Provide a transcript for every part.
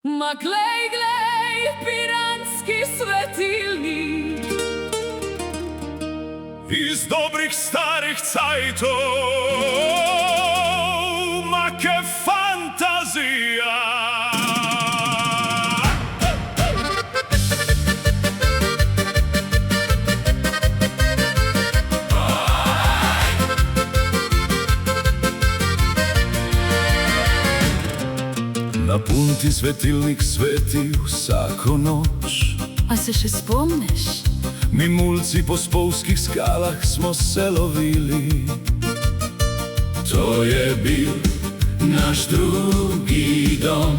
Ma glej, glej, piranski svetilnik iz dobrih starih cajtov, ma ke fantazija. Na punti svetilnik sveti vsako noč. A se še spomniš? Mi mulci po spolzkih skalah smo se lovili. To je bil naš drugi dom.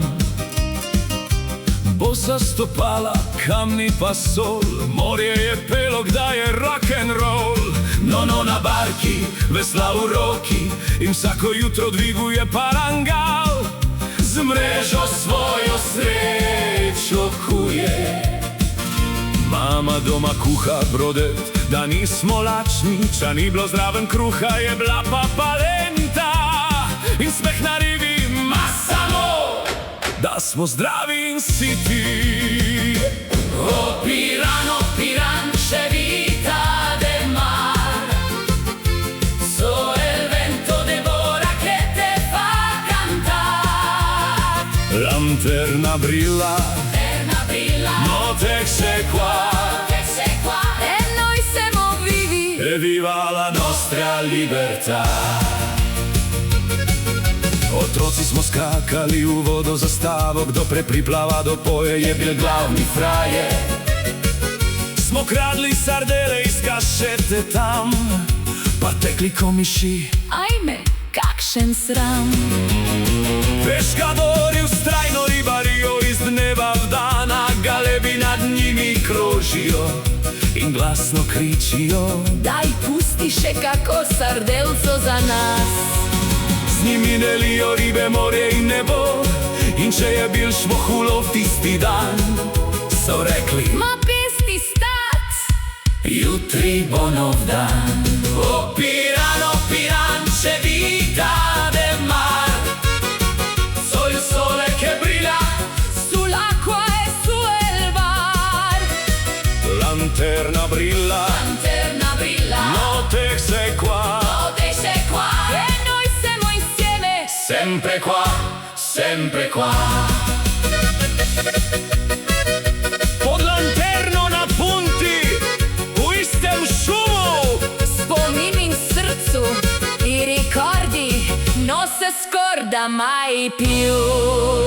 Bosa stopala, kamni pa sol, morje je pelo, kdaj je rock'n'roll. No, na barki, vesla v roki in vsako jutro dviguje parangal. Z mrežo svojo srečo kuje. Mama doma kuha brodet, da nismo lačni, ča ni bilo zraven kruha, je bila pa palenta. In smeh na rivi, ma samo, da smo zdravi in siti. O Piran, še vita de mar, so el vento de bora che te fa cantar. Lanterna brilla, notte c'è qua, E noi siamo vivi. e viva la nostra libertà. Otroci smo skakali v vodo za stavo, kdo prepriplava do poje, je bil glavni frajer. Smo kradli sardele iz kašete tam, pa tekli ko miši. Ajme, kakšen sram. Peškadori vztrajno ribarijo iz dneva v dan, a galebi nad njimi krožijo in glasno kričijo. Daj pusti še kako sardelco za nas. Z njimi delijo ribe, morje in nebo, in če je bil šmohulov tisti dan, so rekli: Ma pesti stac, jutri bo nov dan. O Piran, c'è vita del mar, so il sole che brilla sull'acqua e su el bar. Lanterna brilla, notte sei qua, E noi siamo insieme. sempre qua, sempre qua. Pod lanterno na punti, v istem šumu. Spomini in srcu, i ricordi non se scorda mai più.